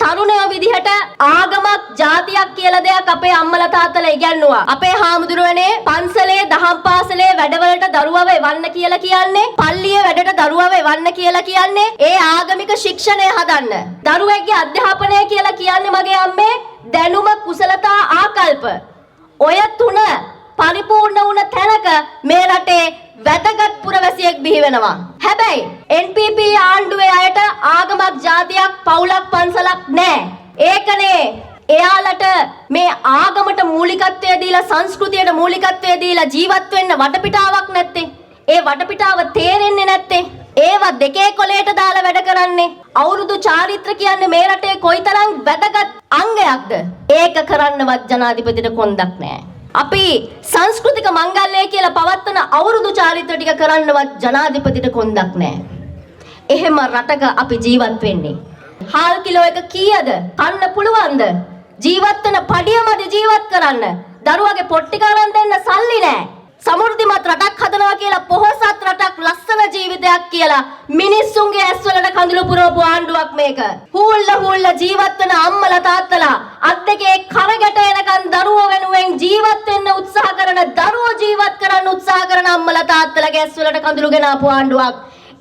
තරුණයෝ විදිහට ආගමක් ජාතියක් කියලා දෙයක් අපේ අම්මලා තාත්තලා ඉගැන්නුවා. අපේ හාමුදුරුවනේ පන්සලේ දහම් පාසලේ වැඩවලට දරුවව එවන්න කියලා කියන්නේ, පල්ලියේ වැඩට දරුවව එවන්න කියලා කියන්නේ ඒ ආගමික ශික්ෂණය හදන්න. දරුවෙක්ගේ අධ්‍යාපනය කියලා කියන්නේ මගේ අම්මේ දැනුම කුසලතා ආකල්ප. ඔය තුන පරිපූර්ණ වුණ තැනක මේ රටේ වැදගත් පුරවැසියෙක් බිහි වෙනවා. හැබැයි NPP ආණ්ඩුවේ අයට ආගමක් ජාතියක් පවුලක් පන්සලක් නැහැ. ඒකනේ එයාලට මේ ආගමට මූලිකත්වය දීලා සංස්කෘතියට මූලිකත්වය දීලා ජීවත් වෙන්න වටපිටාවක් නැත්තේ. ඒ වටපිටාව තේරෙන්නේ නැත්තේ. ඒවා දෙකේ කොලයට දාලා වැඩ කරන්නේ. අවුරුදු චාරිත්‍ර කියන්නේ මේ රටේ කොයිතරම් වැදගත් අංගයක්ද? ඒක කරන්නවත් ජනාධිපතිට කොන්දක් නැහැ. අපි සංස්කෘතික මංගල්‍යය කියලා පවත්වන අවුරුදු චාරිත්‍ර ටික කරන්නවත් ජනාධිපතිට කොන්දක් නැහැ. එහෙම රටක අපි ජීවත් වෙන්නේ. හාල් කිලෝ එක කීයද? කන්න පුළුවන්ද? ජීවත් වෙන පඩියමද ජීවත් කරන්න? දරුවගේ පොට්ටි කරන් දෙන්න සල්ලි නැහැ. සමෘද්ධිමත් රටක් හදනවා කියලා පොහොසත් රටක් ලස්සන ජීවිතයක් කියලා මිනිස්සුන්ගේ ඇස්වලට කඳුළු පුරවපු ආණ්ඩුවක් මේක. හූල්ල ජීවත් වෙන අම්මලා තාත්තලා අත් දෙකේ කරගැට එනකන් දරුවෝ වෙනුවෙන් ජීවත් වෙන්න උත්සාහ කරන, දරුවෝ ජීවත් කරන්න උත්සාහ කරන අම්මලා තාත්තලාගේ ඇස්වලට කඳුළු ගෙනාපු ආණ්ඩුවක්.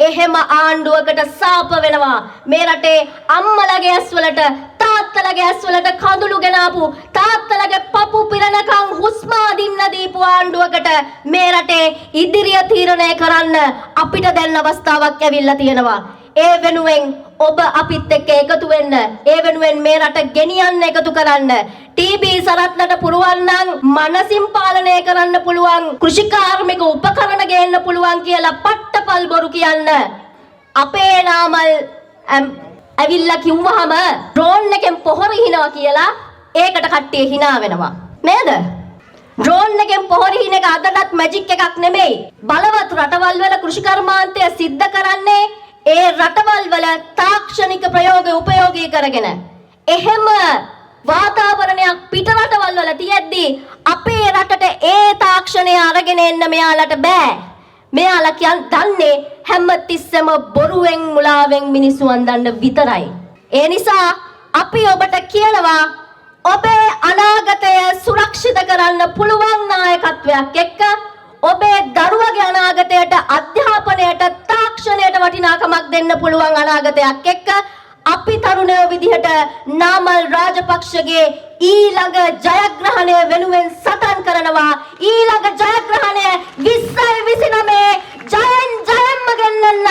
එහෙම ආණ්ඩුවකට සාප වෙනවා මේ රටේ අම්මලාගේ ඇස්වලට තාත්තලාගේ ඇස්වලට කඳුළු ගෙනාපු, තාත්තලාගේ පපු පිරණකම් හුස්ම අදින්න දීපු ආණ්ඩුවකට මේ රටේ ඉදිරිය තීරණය කරන්න අපිට දැන් අවස්ථාවක් ඇවිල්ලා තියෙනවා. ඒ වෙනුවෙන් ඔබ අපිත් එක්ක එකතු වෙන්න, ඒ වෙනුවෙන් මේ රට ගෙනියන්න එකතු කරන්න. TB සරත්ලට පුරුවන් නම් මනසින් පාලනය කරන්න පුළුවන්, කෘෂිකාර්මික උපකරණ ගේන්න පුළුවන් කියලා පට්ටපල් බොරු කියන්න. අපේ නාමල් ඇවිල්ලා කිව්වහම ඩ්‍රෝන් එකෙන් පොහොර හිනවා කියලා ඒකට කට්ටිය hina වෙනවා. නේද? ඩ්‍රෝන් එකෙන් පොහොර හින එක අදටත් මැජික් එකක් නෙමෙයි. බලවත් රටවල් වල කෘෂිකර්මාන්තය සිද්ධ කරන්නේ ඒ රටවල් වල තාක්ෂණික ප්‍රයෝග උපයෝගී කරගෙන. එහෙම වාතාවරණයක් පිට රටවල් වල තියෙද්දී අපේ රටට ඒ තාක්ෂණය අරගෙන එන්න මෙයාලට බෑ. මෙයාලා දන්නේ හැමතිස්සෙම බොරුවෙන් මුලාවෙන් මිනිස්සු අන්දන්න විතරයි. ඒ නිසා අපි ඔබට කියනවා ඔබේ අනාගතය සුරක්ෂිත කරන්න පුළුවන් නායකත්වයක් එක්ක ඔබේ දරුවගේ අනාගතයට, අධ්‍යාපනයට, තාක්ෂණයට වටිනාකමක් දෙන්න පුළුවන් අනාගතයක් එක්ක අපි තරුණයෝ විදිහට නාමල් රාජපක්ෂගේ ඊළඟ ජයග්‍රහණය වෙනුවෙන් සටන් කරනවා. ඊළඟ ජයග්‍රහණය 2029 ජයෙන්ම ගෙන්නන්න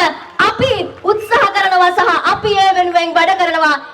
අපි උත්සාහ කරනවා සහ අපි ඒ වෙනුවෙන් වැඩ කරනවා.